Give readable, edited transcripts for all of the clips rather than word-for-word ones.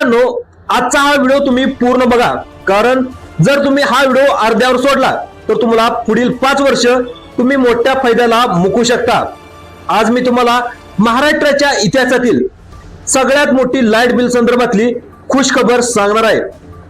आजचा हा व्हिडिओ तुम्ही पूर्ण बघा, कारण जर तुम्ही हा व्हिडिओ अर्ध्यावर सोडला तर तुम्हाला पुढील 5 वर्ष तुम्ही मोठ्या फायद्याला मुकू शकता। आज मी तुम्हाला महाराष्ट्राच्या इतिहासातील सगळ्यात मोठी लाईट बिल संदर्भातली खुश खबर सांगणार आहे।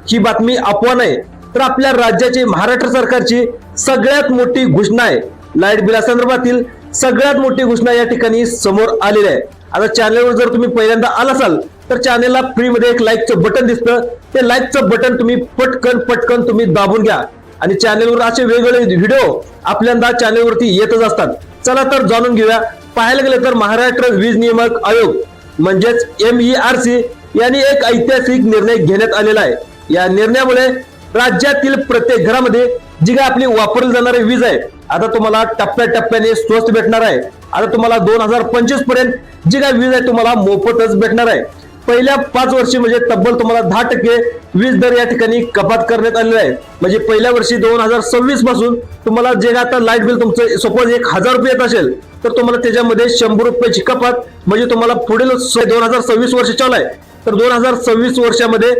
ही बातमी अफवा नाही, तर आपल्या राज्याची महाराष्ट्र सरकारची सगळ्यात मोठी घोषणा आहे। लाईट बिला संदर्भातील सगळ्यात मोठी घोषणा या ठिकाणी समोर आलेली आहे। आता चॅनलवर जर तुम्ही पहिल्यांदा आला असाल तर चॅनलला फ्री मध्ये एक लाईकचं बटन दिसतं, ते लाईकचं बटन तुम्ही पटकन तुम्ही दाबून घ्या आणि चॅनलवर असे वेगवेगळे व्हिडिओ आपल्याला चॅनलवरती येतच असतात। चला तर जाणून घेऊया। पाहायला गेले तर महाराष्ट्र वीज नियामक आयोग म्हणजेच MERC यांनी एक ऐतिहासिक निर्णय घेण्यात आलेला आहे। या निर्णयामुळे राज्यातील प्रत्येक घरामध्ये जी काय आपली वापरली जाणारी वीज आहे आता तुम्हाला टप्प्याटप्प्याने स्वस्त भेटणार आहे। आता तुम्हाला 2025 पर्यंत जी काय वीज आहे तुम्हाला मोफतच भेटणार आहे। पहिल्या 5 वर्षी म्हणजे तब्बल तुम्हाला 10% वीज दर या ठिकाणी कपात करण्यात आलेला आहे। म्हणजे पहिल्या वर्षी 2026 पासून तुम्हाला जे आता लाईट बिल तुमचं सपोज 1000 रुपये येत असेल तर तुम्हाला त्याच्यामध्ये 100 रुपयाची कपात, म्हणजे तुम्हाला पुढील 2026 वर्ष चालू आहे तर 2026 वर्षामध्ये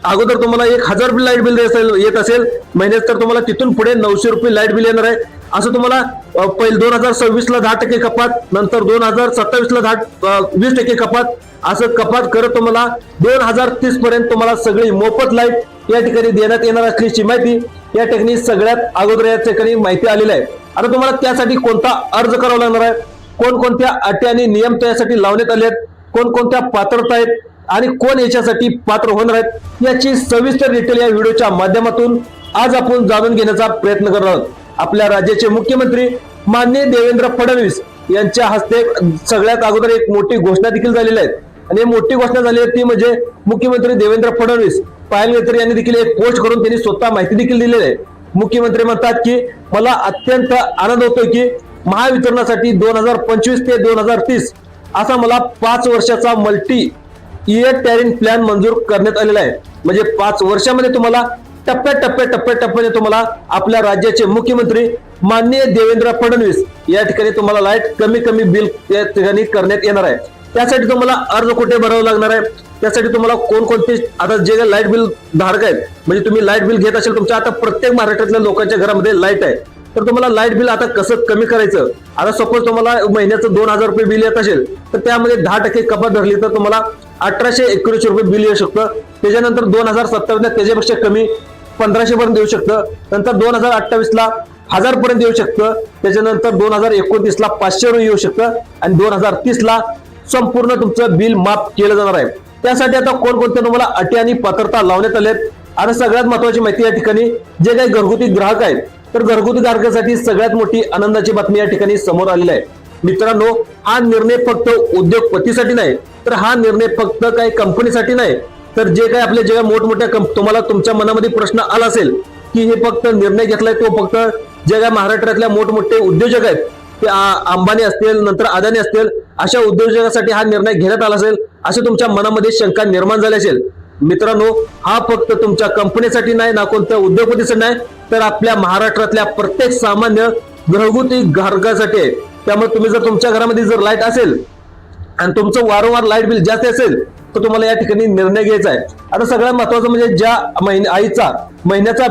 अगोदर तुम्हाला 1000 रुपये लाईट बिल येत असेल महिन्यात, तर तुम्हाला तिथून पुढे 900 रुपये लाईट बिल येणार आहे। असं तुम्हाला पहिले 2026 ला 10% कपात, नंतर 2027 ला 20% कपात, असं कपात करत तुम्हाला 2030 पर्यंत तुम्हाला सगळी मोफत लाईट या ठिकाणी देण्यात येणार असल्याची माहिती या ठिकाणी सगळ्यात अगोदर या ठिकाणी माहिती आलेली आहे। आता तुम्हाला त्यासाठी कोणता अर्ज करावा लागणार आहे, कोणकोणत्या अटी आणि नियम त्यासाठी लावण्यात आले आहेत, कोणकोणत्या पात्रता आहेत आणि कोण याच्यासाठी पात्र होणार आहेत याची सविस्तर डिटेल या व्हिडिओच्या माध्यमातून आज आपण जाणून घेण्याचा प्रयत्न करणार आहोत। आपल्या राज्याचे मुख्यमंत्री माननीय देवेंद्र फडणवीस यांच्या हस्ते सगळ्यात अगोदर एक मोठी घोषणा देखील झालेली आहे आणि मोठी घोषणा झाली आहे ती म्हणजे मुख्यमंत्री देवेंद्र फडणवीस पायल तर यांनी देखील एक पोस्ट करून त्यांनी स्वतः माहिती देखील दिलेली आहे। मुख्यमंत्री म्हणतात की मला अत्यंत आनंद होतोय की महावितरणासाठी 2025 ते 2030 असा मला 5 वर्षाचा मल्टी इयर टॅरिफ प्लॅन मंजूर करण्यात आलेला आहे। म्हणजे 5 वर्षामध्ये तुम्हाला टप्प्याटप्प्याने तुम्हाला आपल्या राज्याचे मुख्यमंत्री माननीय देवेंद्र फडणवीस या ठिकाणी तुम्हाला लाईट कमी बिल या ठिकाणी करण्यात येणार आहे। त्यासाठी तुम्हाला अर्ज कुठे भरावा लागणार आहे, त्यासाठी तुम्हाला कोणकोणते आता जे लाईट बिल धारक आहेत म्हणजे तुम्ही लाईट बिल घेत असेल तुमच्या आता प्रत्येक महाराष्ट्रातल्या लोकांच्या घरामध्ये लाईट आहे तर तुम्हाला लाईट बिल आता कसं कमी करायचं। आता सपोज तुम्हाला महिन्याचं 2000 रुपये बिल येत असेल तर त्यामध्ये 10% कपात धरली तर तुम्हाला 1819 रुपये बिल येऊ शकतं। त्याच्यानंतर 2027 त्याच्यापेक्षा कमी 1500 पर्यंत येऊ शकतं, नंतर 2028 ला 1000 पर्यंत येऊ शकतं, त्याच्यानंतर 2029 ला 500 येऊ शकतं आणि 2030 ला संपूर्ण तुमचं बिल माफ केलं जाणार आहे। त्यासाठी आता कोणकोणत्या तुम्हाला अटी आणि पात्रता लावण्यात आल्यात। आणि सगळ्यात महत्त्वाची माहिती या ठिकाणी जे काही घरगुती ग्राहक आहेत तर घरगुती ग्राहकासाठी सगळ्यात मोठी आनंदाची बातमी या ठिकाणी समोर आलेली आहे। मित्रांनो, हा निर्णय फक्त उद्योगपतीसाठी नाही तर हा निर्णय फक्त काही कंपनीसाठी नाही, तर जे काही आपल्या जे मोठमोठ्या तुम्हाला तुमच्या मनामध्ये प्रश्न आला असेल की हे फक्त निर्णय घेतलाय तो फक्त जे काही महाराष्ट्रातल्या मोठमोठे उद्योजक आहेत ते अंबानी असतील नंतर अदानी असतील अशा उद्योजकासाठी हा निर्णय घेण्यात आला असेल असे तुमच्या मनामध्ये शंका निर्माण झाली असेल। मित्रांनो, हा फक्त तुमच्या कंपनीसाठी नाही ना कोणत्या उद्योगपतीसाठी नाही तर आपल्या महाराष्ट्रातल्या प्रत्येक सामान्य घरगुती ग्राहकासाठी आहे। त्यामुळे तुम्ही जर तुमच्या घरामध्ये जर लाईट असेल आणि तुमचं वारंवार लाईट बिल जास्त असेल तर तुम्हाला या ठिकाणी निर्णय घ्यायचा आहे। आता सगळ्यात महत्त्वाचं म्हणजे ज्या आईचा महिन्याचा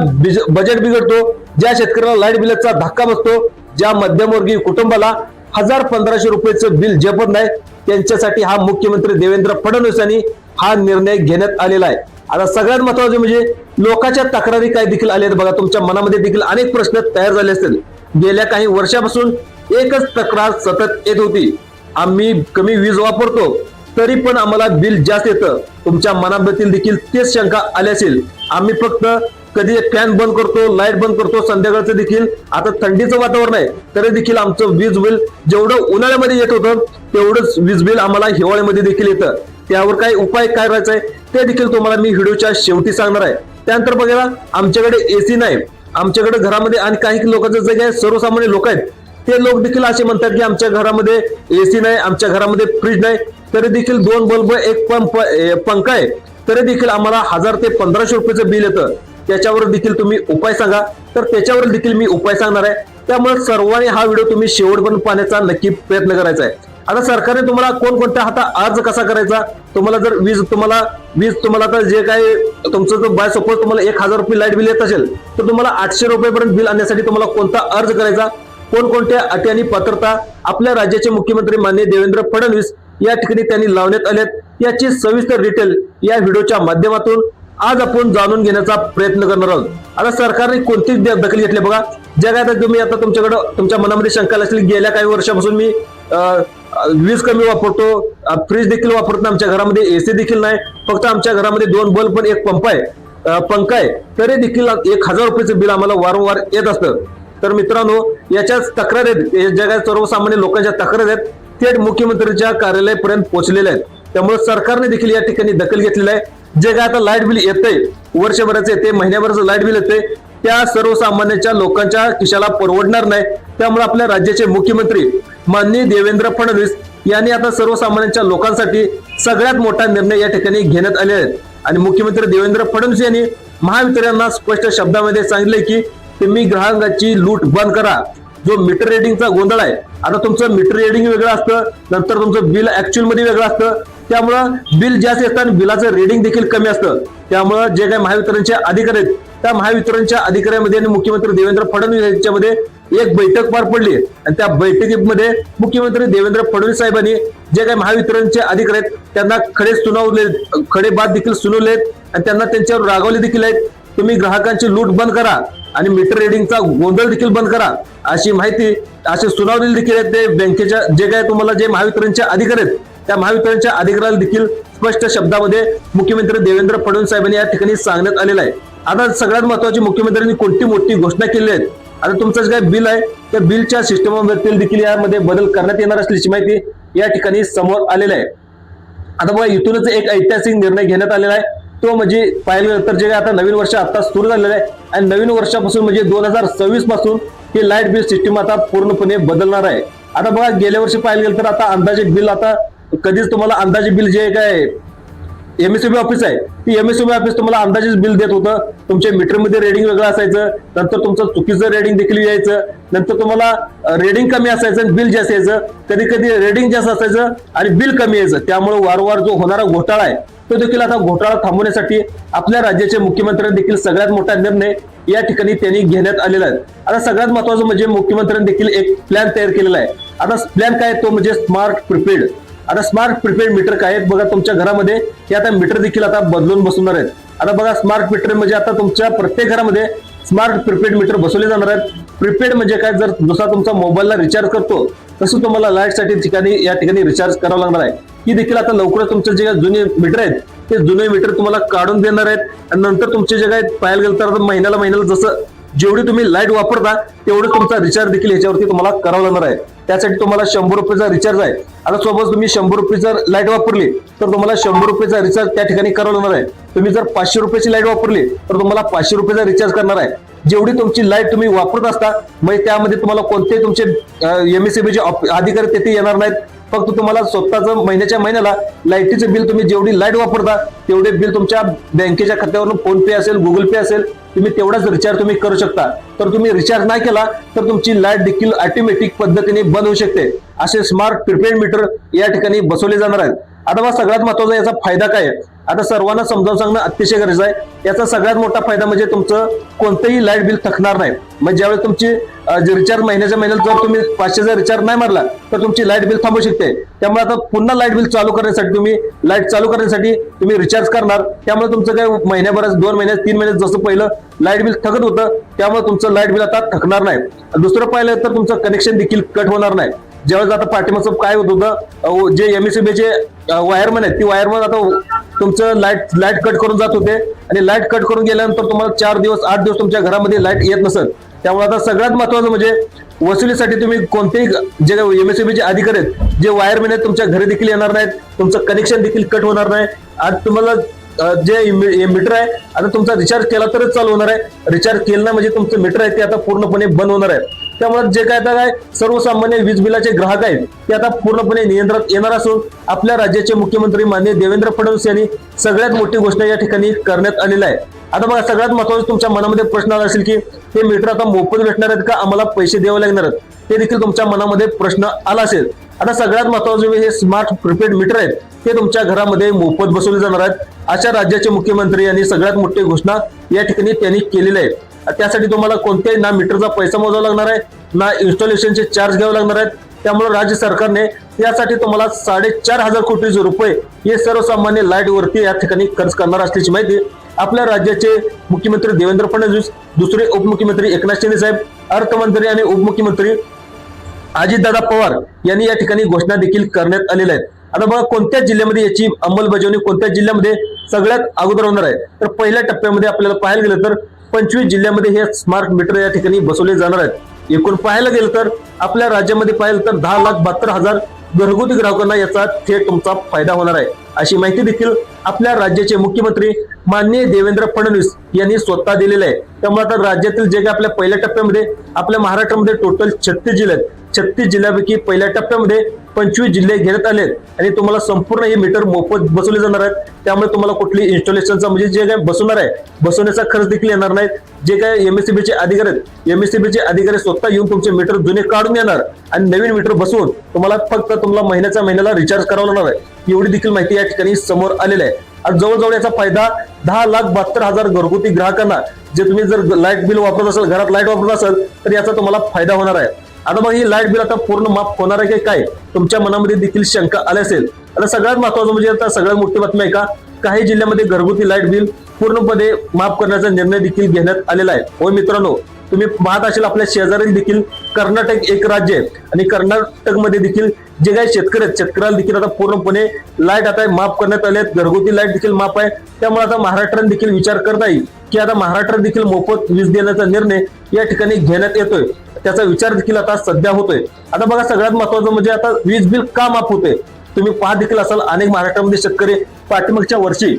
बजेट बिघडतो, ज्या शेतकऱ्याला लाईट बिलचा धक्का बसतो, ज्या मध्यमवर्गीय कुटुंबाला 1000-1500 रुपयाचं बिल झेपत नाही त्यांच्यासाठी हा मुख्यमंत्री देवेंद्र फडणवीस यांनी हा निर्णय घेण्यात आलेला आहे। आता सगळ्यात महत्त्वाचं म्हणजे लोकांच्या तक्रारी काय देखील आल्या आहेत बघा, तुमच्या मनामध्ये देखील अनेक प्रश्न तयार झाले असतील। गेल्या काही वर्षापासून एकच तक्रार सतत येत होती, आम्ही कमी वीज वापरतो तरी पण आम्हाला बिल जास्त येतं। तुमच्या मनातील देखील तेच शंका आली असेल, आम्ही फक्त कधी फॅन बंद करतो, लाईट बंद करतो, संध्याकाळचं देखील आता थंडीचं वातावरण आहे तरी देखील आमचं वीज बिल जेवढं उन्हाळ्यामध्ये येत होतं तेवढंच वीज बिल आम्हाला हिवाळ्यामध्ये देखील येतं। त्यावर काय उपाय काय करायचा आहे ते देखील तुम्हाला मी व्हिडिओच्या शेवटी सांगणार आहे। त्यानंतर बघा, आमच्याकडे एसी नाही, आमच्याकडे घरामध्ये आणि काही लोकांचं जे काही सर्वसामान्य लोक आहेत ते लोक देखील असे म्हणतात की आमच्या घरामध्ये एसी नाही, आमच्या घरामध्ये फ्रीज नाही, तरी देखील 2 बल्ब एक पंखा आहे तरी देखील आम्हाला 1000 ते 1500 रुपयाचं बिल येतं। त्याच्यावर देखील तुम्ही उपाय सांगा, तर त्याच्यावर देखील मी उपाय सांगणार आहे। त्यामुळे सर्वांनी हा व्हिडिओ तुम्ही शेवटपर्यंत पाहण्याचा नक्की प्रयत्न करायचा आहे। आता सरकारने तुम्हाला कोणकोणत्या हाता अर्ज कसा करायचा, तुम्हाला जर वीज आता जे काही तुमचं जर बाय सपोज तुम्हाला 1000 रुपये लाईट बिल येत असेल तर तुम्हाला 800 रुपयेपर्यंत बिल आणण्यासाठी तुम्हाला कोणता अर्ज करायचा, कोणकोणत्या अटी आणि पात्रता आपल्या राज्याचे मुख्यमंत्री माननीय देवेंद्र फडणवीस या ठिकाणी त्यांनी लावण्यात आल्यात याची सविस्तर डिटेल या व्हिडिओच्या माध्यमातून आज आपण जाणून घेण्याचा प्रयत्न करणार आहोत. आता सरकारने कोणती दखल घेतली बघा. जगात तुम्ही आता तुमच्याकडे तुमच्या मनामध्ये शंका असेल, गेल्या काही वर्षापासून मी वीज कमी वापरतो, फ्रीज देखील वापरतो, आमच्या घरामध्ये एसी देखील नाही, फक्त आमच्या घरामध्ये 2 बल्ब पण 1 पंखा आहे, तरी देखील 1000 रुपयाचं बिल आम्हाला वारंवार येत असतं. तर मित्रांनो, याच्याच तक्रार आहेत, जगात सर्वसामान्य लोकांच्या तक्रार आहेत थेट मुख्यमंत्र्यांच्या कार्यालयापर्यंत पोहोचलेल्या आहेत. त्यामुळे सरकारने देखील या ठिकाणी दखल घेतलेली आहे. जे काय आता लाईट बिल येतंय, वर्षभराचं येते, महिन्याभराचं लाईट बिल येते, त्या सर्वसामान्यांच्या लोकांच्या खिशाला परवडणार नाही. त्यामुळे आपल्या राज्याचे मुख्यमंत्री माननीय देवेंद्र फडणवीस यांनी आता सर्वसामान्यांच्या लोकांसाठी सगळ्यात मोठा निर्णय या ठिकाणी घेण्यात आले आहेत. आणि मुख्यमंत्री देवेंद्र फडणवीस यांनी महावितरणला स्पष्ट शब्दामध्ये सांगितले की तुम्ही ग्राहकांची लूट बंद करा. जो मीटर रिडिंगचा गोंधळ आहे, आता तुमचं मीटर रिडिंग वेगळं असतं, नंतर तुमचं बिल ऍक्च्युअल मध्ये वेगळं असतं, त्यामुळं बिल जास्त येतं आणि बिलाचं रिडिंग देखील कमी असतं. त्यामुळं जे काही महावितरणचे अधिकारी आहेत त्या महावितरणच्या अधिकाऱ्यांमध्ये आणि मुख्यमंत्री देवेंद्र फडणवीस यांच्यामध्ये एक बैठक पार पडली आणि त्या बैठकीमध्ये मुख्यमंत्री देवेंद्र फडणवीस साहेबांनी जे काही महावितरणचे अधिकारी आहेत त्यांना खडे बाद देखील सुनावलेत आणि त्यांना त्यांच्यावर रागावले देखील आहेत. तुम्ही ग्राहकांची लूट बंद करा आणि मीटर रिडिंगचा गोंधळ देखील बंद करा अशी माहिती असे सुनावलेली देखील आहेत. ते बँकेच्या जे काय तुम्हाला जे महावितरणचे अधिकारी आहेत त्या महावितरणच्या अधिकाऱ्याला देखील स्पष्ट शब्दामध्ये मुख्यमंत्री देवेंद्र फडणवीस साहेबांनी या ठिकाणी सांगण्यात आलेलं आहे. आता सगळ्यात महत्त्वाची, मुख्यमंत्र्यांनी कोणती मोठी घोषणा केली आहे. आता तुमचं जे काही बिल आहे त्या बिलच्या सिस्टममध्ये देखील यामध्ये बदल करण्यात येणार असल्याची माहिती या ठिकाणी समोर आलेलं आहे. आता बघा, इथूनच एक ऐतिहासिक निर्णय घेण्यात आलेला आहे. तो म्हणजे पाहिलं तर जे आता नवीन वर्ष आता सुरू झालेलं आहे आणि नवीन वर्षापासून म्हणजे 2026 पासून ही लाईट बिल सिस्टीम आता पूर्णपणे बदलणार आहे. आता बघा, गेल्या वर्षी पाहिलं गेलं तर आता अंदाजे बिल आता कधीच तुम्हाला अंदाजे बिल जे काय एमएससीबी ऑफिस आहे ती एमएससीबी ऑफिस तुम्हाला अंदाजेच बिल देत होतं. तुमच्या मीटरमध्ये रेडिंग वेगळं असायचं, नंतर तुमचं चुकीचं रेडिंग देखील यायचं, नंतर तुम्हाला रेडिंग कमी असायचं आणि बिल जास्त यायचं, कधी कधी रेडिंग जास्त असायचं आणि बिल कमी यायचं. त्यामुळे वारंवार जो होणारा घोटाळा आहे तो देखील आता घोटाळा थांबवण्यासाठी आपल्या राज्याचे मुख्यमंत्र्यांनी देखील सगळ्यात मोठा निर्णय या ठिकाणी त्यांनी घेण्यात आलेला आहे. आता सगळ्यात महत्वाचं म्हणजे मुख्यमंत्र्यांनी देखील एक प्लॅन तयार केलेला आहे. आता प्लॅन काय तो म्हणजे स्मार्ट प्रीपेड. आता स्मार्ट प्रीपेड मीटर काय आहेत बघा, तुमच्या घरामध्ये हे आता मीटर देखील आता बदलून बसवणार आहेत. आता बघा, स्मार्ट मीटर म्हणजे आता तुमच्या प्रत्येक घरामध्ये स्मार्ट प्रीपेड मीटर बसवले जाणार आहेत. प्रीपेड म्हणजे काय, जर जसा तुमचा मोबाईलला रिचार्ज करतो तसं तुम्हाला लाईट साठी या ठिकाणी रिचार्ज करावं लागणार आहे. ही देखील आता लवकरच तुमचे जे जुने मीटर आहेत ते जुने मीटर तुम्हाला काढून देणार आहेत आणि नंतर तुमचे जे काय पाहायला गेलं तर महिन्याला जसं जेवढी तुम्ही लाईट वापरता तेवढं तुमचा रिचार्ज देखील याच्यावरती तुम्हाला करावं लागणार आहे. त्यासाठी तुम्हाला 100 रुपयाचा रिचार्ज आहे. आता सोबत तुम्ही 100 रुपयाचा लाईट वापरली तर तुम्हाला 100 रुपयाचा रिचार्ज त्या ठिकाणी करावं लागणार आहे. तुम्ही जर 500 रुपयाची लाईट वापरली तर तुम्हाला 500 रुपयाचा रिचार्ज करणार आहे. जेवढी तुमची लाईट तुम्ही वापरत असता म्हणजे त्यामध्ये तुम्हाला कोणतेही तुमचे एमएससीबीचे अधिकारी तेथे येणार नाहीत. फक्त तुम्हाला स्वतःचं महिन्याला लाईटीचं बिल तुम्ही जेवढी लाईट वापरता तेवढे बिल तुमच्या बँकेच्या खात्यावरून फोन पे असेल, गुगल पे असेल, तुम्ही तेवढाच रिचार्ज तुम्ही करू शकता. तर तुम्ही रिचार्ज नाही केला तर तुमची लाईट देखील ऑटोमॅटिक पद्धतीने बंद होऊ शकते. असे स्मार्ट प्रीपेड मीटर या ठिकाणी बसवले जाणार आहेत. आता बघा, सगळ्यात महत्वाचा याचा फायदा काय आहे आता सर्वांना समजावून सांगणं अतिशय गरजेचं आहे. याचा सगळ्यात मोठा फायदा म्हणजे तुमचं कोणतंही लाईट बिल थकणार नाही. म्हणजे ज्यावेळेस तुमची रिचार्ज महिन्याला जर तुम्ही 500चा रिचार्ज नाही मारला तर तुमची लाईट बिल थांबू शकते. त्यामुळे आता पुन्हा लाईट बिल चालू करण्यासाठी तुम्ही रिचार्ज करणार. त्यामुळे तुमचं काय महिन्याभरात 2 महिन्यात 3 महिन्यात जसं पहिलं लाईट बिल थकत होतं त्यामुळे तुमचं लाईट बिल आता थकणार नाही. दुसरं पाहिलं तर तुमचं कनेक्शन देखील कट होणार नाही. ज्यावेळेस आता पाठीमागचं काय होत होतं, जे एमएससीबीचे वायरमन आहेत ती वायरमन आता तुमचं लाईट कट करून जात होते आणि लाईट कट करून गेल्यानंतर तुम्हाला 4 दिवस 8 दिवस तुमच्या घरामध्ये लाईट येत नसत. त्यामुळे आता सगळ्यात महत्वाचं म्हणजे वसुलीसाठी तुम्ही कोणतेही जे एमएससीबीचे अधिकारी आहेत जे वायरमॅन आहेत तुमच्या घरी देखील येणार नाहीत. तुमचं कनेक्शन देखील कट होणार नाही. आज तुम्हाला जे मीटर आहे आता तुमचा रिचार्ज केला तरच चालू होणार आहे. रिचार्ज केलं नाही म्हणजे तुमचं मीटर आहे ते आता पूर्णपणे बंद होणार आहे. त्यामुळे जे काय आता सर्वसामान्य वीज बिलाचे ग्राहक आहेत ते आता पूर्णपणे नियंत्रणात येणार असून आपल्या राज्याचे मुख्यमंत्री माननीय देवेंद्र फडणवीस यांनी सगळ्यात मोठी घोषणा या ठिकाणी करण्यात आलेली आहे. आता बघा, सगळ्यात महत्त्वाचं तुमच्या मनामध्ये प्रश्न आला असेल की हे मीटर आता मोफत भेटणार आहेत का, आम्हाला पैसे द्यावे लागणार आहेत, ते देखील तुमच्या मनामध्ये प्रश्न आला असेल. आता सगळ्यात महत्त्वाचे हे स्मार्ट प्रीपेड मीटर आहेत ते तुमच्या घरामध्ये मोफत बसवले जाणार आहेत. अशा राज्याचे मुख्यमंत्री यांनी सगळ्यात मोठी घोषणा या ठिकाणी त्यांनी केलेली आहे. त्यासाठी तुम्हाला कोणत्याही ना मीटरचा पैसा मोजावा लागणार आहे, ना इन्स्टॉलेशनचे चार्ज घ्यावे लागणार आहेत. त्यामुळे राज्य सरकारने यासाठी तुम्हाला 4,500 कोटी रुपये हे सर्वसामान्य लाईट वरती या ठिकाणी खर्च करणार असल्याची माहिती आपल्या राज्याचे मुख्यमंत्री देवेंद्र फडणवीस, दुसरे उपमुख्यमंत्री एकनाथ शिंदे साहेब, अर्थमंत्री आणि उपमुख्यमंत्री अजितदादा पवार यांनी या ठिकाणी घोषणा देखील करण्यात आलेल्या आहेत. आता बघा कोणत्या जिल्ह्यामध्ये याची अंमलबजावणी कोणत्या जिल्ह्यामध्ये सगळ्यात अगोदर होणार आहे. तर पहिल्या टप्प्यामध्ये आपल्याला पाहायला गेलं तर 25 जिल्ह्यामध्ये हे स्मार्ट मीटर या ठिकाणी बसवले जाणार आहेत. एकूण पाहायला गेलं तर आपल्या राज्यामध्ये पाहिलं तर 10,72,000 घरगुती ग्राहकांना याचा थेट तुमचा फायदा होणार आहे अशी माहिती देखील आपल्या राज्याचे मुख्यमंत्री माननीय देवेंद्र फडणवीस यांनी स्वतः दिलेलं आहे. त्यामुळे आता राज्यातील जे काही आपल्या पहिल्या टप्प्यामध्ये आपल्या महाराष्ट्रामध्ये टोटल 36 जिल्हे आहेत. 36 जिल्ह्यापैकी पहिल्या टप्प्यामध्ये 25 जिल्हे घेण्यात आले आणि तुम्हाला संपूर्ण हे मीटर मोफत बसवले जाणार आहेत. त्यामुळे तुम्हाला कुठली इन्स्टॉलेशनचा म्हणजे जे काही बसवणार आहे बसवण्याचा खर्च देखील येणार नाही. जे काही एमएससीबीचे अधिकारी आहेत एमएससीबीचे अधिकारी स्वतः येऊन तुमचे मीटर जुने काढून येणार आणि नवीन मीटर बसवून तुम्हाला फक्त तुम्हाला महिन्याला रिचार्ज करावं लागणार आहे. एवढी देखील माहिती या ठिकाणी समोर आलेली आहे. आज जवळजवळ याचा फायदा 10,72,000 घरगुती ग्राहकांना जे तुम्ही जर लाईट बिल वापरत असाल घरात लाईट वापरत असाल तर याचा तुम्हाला फायदा होणार आहे. आता मग ही लाईट बिल आता पूर्ण माफ होणार आहे की काय तुमच्या मनामध्ये देखील शंका आली असेल. आता सगळ्यात महत्त्वाचं म्हणजे आता सगळ्यात मोठी बातमी आहे का काही जिल्ह्यामध्ये घरगुती लाईट बिल पूर्णपणे माफ करण्याचा निर्णय देखील घेण्यात आलेला आहे. होय मित्रांनो, तुम्ही पाहत असाल आपल्या शेजारी देखील कर्नाटक एक राज्य आहे आणि कर्नाटकमध्ये देखील जे काही शेतकरी आहेत शेतकऱ्याला देखील आता पूर्णपणे लाईट आता माफ करण्यात आले आहेत. घरगुती लाईट देखील माफ आहे. त्यामुळे आता महाराष्ट्राने देखील विचार करता येईल की आता महाराष्ट्रात देखील मोफत वीज देण्याचा निर्णय या ठिकाणी घेण्यात येतोय. त्याचा विचार देखील आता सध्या होतोय. आता बघा सगळ्यात महत्त्वाचं म्हणजे आता वीज बिल का माफ होते तुम्ही पाहत देखील असाल अनेक महाराष्ट्रामध्ये शेतकरी पाठीमागच्या वर्षी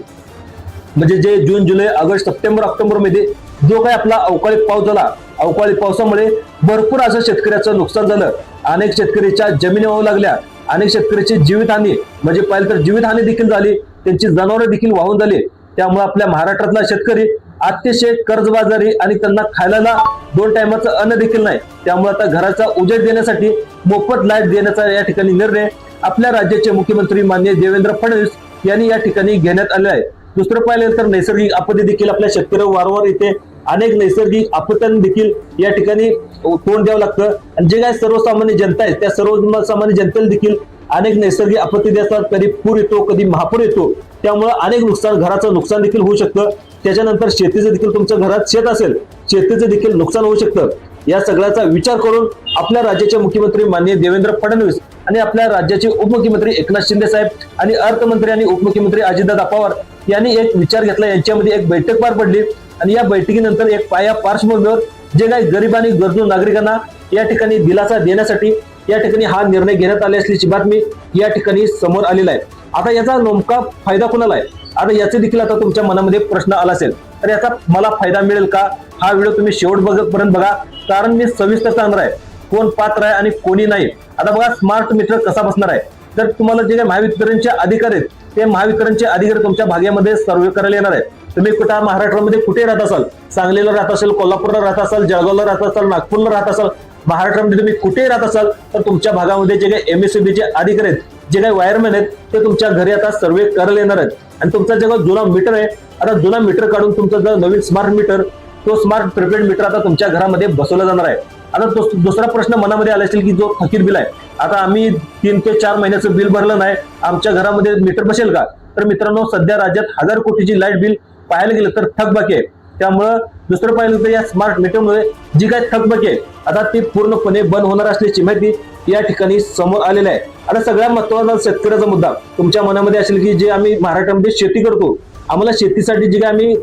म्हणजे जे जून जुलै ऑगस्ट सप्टेंबर ऑक्टोबर मध्ये जो काही आपला अवकाळी पाऊस झाला अवकाळी पावसामुळे भरपूर असं शेतकऱ्याचं नुकसान झालं. अनेक शेतकऱ्याच्या जमिनी वाहू लागल्या. अनेक शेतकऱ्याची जीवितहानी म्हणजे पाहिलं तर जीवितहानी देखील झाली. त्यांची जनावरं देखील वाहून झाली. त्यामुळे आपल्या महाराष्ट्रातला शेतकरी अतिशय कर्जबाजारी आणि त्यांना खायला 2 टायमाचं अन्न देखील नाही. त्यामुळे आता घराचा उजेड देण्यासाठी मोफत लाईट देण्याचा या ठिकाणी निर्णय आपल्या राज्याचे मुख्यमंत्री माननीय देवेंद्र फडणवीस यांनी या ठिकाणी घेण्यात आले आहे. दुसरं पाहिलं तर नैसर्गिक आपत्ती देखील आपल्या शेतकऱ्यांवर वारंवार येते. अनेक नैसर्गिक आपत्त्यांना देखील या ठिकाणी तोंड द्यावं लागतं आणि जे काही सर्वसामान्य जनता आहे त्या सर्वसामान्य जनतेला देखील अनेक नैसर्गिक आपत्ती असतात. कधी पूर येतो कधी महापूर येतो. त्यामुळे अनेक घराचं नुकसान देखील होऊ शकतं. त्याच्यानंतर शेतीचं देखील तुमच्या घरात शेत असेल शेतीचं देखील नुकसान होऊ शकतं. या सगळ्याचा विचार करून आपल्या राज्याचे मुख्यमंत्री माननीय देवेंद्र फडणवीस आणि आपल्या राज्याचे उपमुख्यमंत्री एकनाथ शिंदे साहेब आणि अर्थमंत्री आणि उपमुख्यमंत्री अजितदादा पवार यांनी एक विचार घेतला. यांच्यामध्ये एक बैठक पार पडली आणि या बैठकीनंतर एक पार्श्वभूमीवर जे काही गरीब आणि गरजू नागरिकांना या ठिकाणी दिलासा देण्यासाठी या ठिकाणी हा निर्णय घेण्यात आला असल्याची बातमी या ठिकाणी समोर आलेला आहे. आता याचा नेमका फायदा कोणाला आहे आता याचे देखील आता तुमच्या मनामध्ये प्रश्न आला असेल तर याचा मला फायदा मिळेल का हा व्हिडिओ तुम्ही शेवटपर्यंत बघा कारण मी सविस्तर सांगणार आहे कोण पात्र आहे आणि कोणी नाही. आता बघा स्मार्ट मीटर कसा बसणार आहे तर तुम्हाला जे काही महावितरणचे अधिकारी आहेत ते महावितरणचे अधिकारी तुमच्या भागामध्ये सर्वे करायला येणार आहेत. तुम्ही कुठं महाराष्ट्रामध्ये कुठे राहत असाल सांगलीला राहत असाल कोल्हापूरला राहत असाल जळगावला राहत असाल नागपूरला राहत असाल महाराष्ट्रामध्ये तुम्ही कुठेही राहत असाल तर तुमच्या भागामध्ये जे काही एमएससीबीचे अधिकारी आहेत जे काही वायरमॅन आहेत ते तुमच्या घरी आता सर्वे करायला येणार आहेत आणि तुमचा जे जुना मीटर आहे आता जुना मीटर काढून तुमचा जो नवीन स्मार्ट मीटर तो स्मार्ट प्रीपेड मीटर आता तुमच्या घरामध्ये बसवला जाणार आहे. आता दुसरा प्रश्न मनामध्ये आला असेल की जो थकीत बिल आहे आता आम्ही 3 ते 4 महिन्याचं बिल भरलं नाही आमच्या घरामध्ये मीटर बसेल का तर मित्रांनो सध्या राज्यात 1000 कोटीची लाईट बिल पाहायला गेलं तर थकबाकी आहे. त्यामुळं दुसरं पाहिलं तर या स्मार्ट मीटरमुळे जी काही थकबाकी आहे आता ती पूर्णपणे बंद होणार असल्याची माहिती या ठिकाणी समोर आलेली आहे. आता सगळ्यात महत्त्वाचा शेतकऱ्याचा मुद्दा तुमच्या मनामध्ये असेल की जे आम्ही महाराष्ट्रामध्ये शेती करतो आम्हाला शेतीसाठी जे काही आम्ही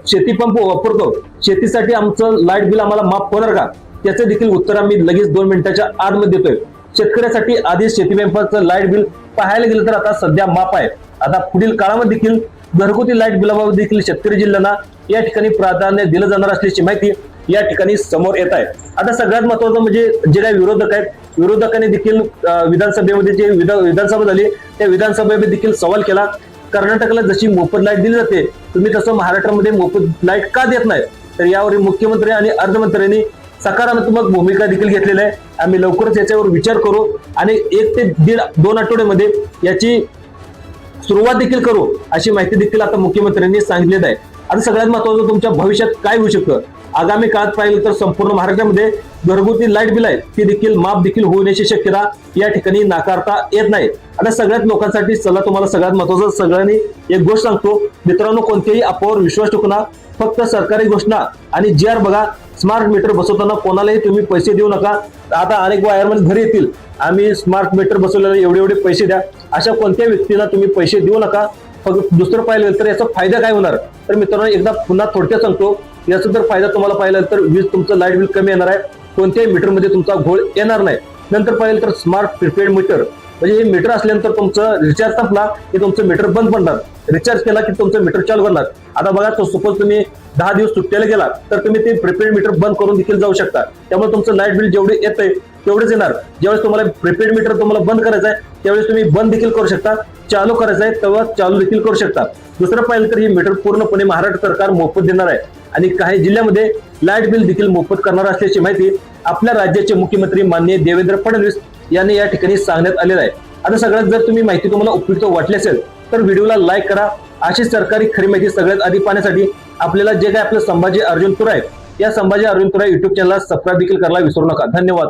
शेती पंप वापरतो शेतीसाठी आमचं लाईट बिल आम्हाला माफ होणार का त्याचं देखील उत्तर आम्ही लगेच 2 मिनिटाच्या आतमध्ये देतोय. शेतकऱ्यासाठी आधीच शेती पंपाचं लाईट बिल पाहायला गेलं तर आता सध्या माफ आहे. आता पुढील काळामध्ये देखील घरगुती लाईट बिलाबाबत देखील शेतकरी जिल्ह्यांना या ठिकाणी प्राधान्य दिलं जाणार असल्याची माहिती या ठिकाणी समोर येत आहे. आता सगळ्यात महत्त्वाचं म्हणजे जे काही विरोधक आहेत विरोधकांनी देखील विधानसभेमध्ये जे विधानसभा झाली त्या विधानसभेमध्ये देखील सवाल केला कर्नाटकला जशी मोफत लाईट दिली जाते तुम्ही तसं महाराष्ट्रामध्ये मोफत लाईट का देत नाही तर यावर मुख्यमंत्री आणि अर्थमंत्र्यांनी सकारात्मक भूमिका देखील घेतलेली आहे। आम्ही लवकरच याच्यावर विचार करू आणि 1 ते 2 आठवड्यामध्ये याची सुरुवात देखील करू अशी माहिती देखील आता मुख्यमंत्र्यांनी सांगितलेली आहे। आता सगळ्यात महत्त्वाचं तुमच्या भविष्यात काय होऊ शकतं, आगामी काळात पाहिलं तर संपूर्ण महाराष्ट्रामध्ये घरगुती लाईट बिल आहे ती देखील माफ देखील होण्याची शक्यता या ठिकाणी नाकारता येत नाही। आता सगळ्यात लोकांसाठी चला तुम्हाला सगळ्यात महत्त्वाचं सगळ्यांनी एक गोष्ट सांगतो मित्रांनो, कोणत्याही अफवावर विश्वास ठेवू नका। फक्त सरकारी घोषणा आणि जी बघा, स्मार्ट मीटर बसवताना कोणालाही तुम्ही पैसे देऊ नका। आता अनेक वायरमन घरी येतील, आम्ही स्मार्ट मीटर बसवलेले एवढे पैसे द्या, अशा कोणत्या व्यक्तीला तुम्ही पैसे देऊ नका। फक्त दुसरं पाहिलं तर याचा फायदा काय होणार, तर मित्रांनो एकदा पुन्हा थोडक्यात सांगतो। याचा जर फायदा तुम्हाला पाहिला तर वीज तुमचं लाईट बिल कमी येणार आहे, कोणत्याही मीटर मध्ये तुमचा घोळ येणार नाही। नंतर पाहिलं तर स्मार्ट प्रीपेड मीटर, म्हणजे हे मीटर असल्यानंतर तुमचं रिचार्ज संपला की तुमचं मीटर बंद पडणार, रिचार्ज केला की तुमचं मीटर चालू करणार। आता बघा, सपोज तुम्ही 10 दिवस सुट्टीला गेला तर तुम्ही ते प्रीपेड मीटर बंद करून देखील जाऊ शकता। त्यामुळे तुमचं लाईट बिल जेवढे येतंय तेवढेच येणार। ज्यावेळेस तुम्हाला प्रीपेड मीटर तुम्हाला बंद करायचं आहे त्यावेळेस तुम्ही बंद देखील करू शकता, चालू करायचं आहे तेव्हा चालू देखील करू शकता। दुसरं पाहिलं तर ही मीटर पूर्णपणे महाराष्ट्र सरकार मोफत देणार आहे आणि काही जिल्ह्यामध्ये लाईट बिल देखील मोफत करणार असल्याची माहिती आपल्या राज्याचे मुख्यमंत्री माननीय देवेंद्र फडणवीस यांनी या ठिकाणी सांगण्यात आलेलं आहे। आता सगळ्यात जर तुम्ही माहिती तुम्हाला उपयुक्त वाटली असेल तर व्हिडिओला लाईक करा। अशी सरकारी खरी माहिती सगळ्यात आधी पाहण्यासाठी आपल्याला जे काय आपलं संभाजी अर्जुन तुराय या संभाजी अर्जुन तुराय युट्यूब चॅनलला सबस्क्राईब देखील करायला विसरू नका। धन्यवाद।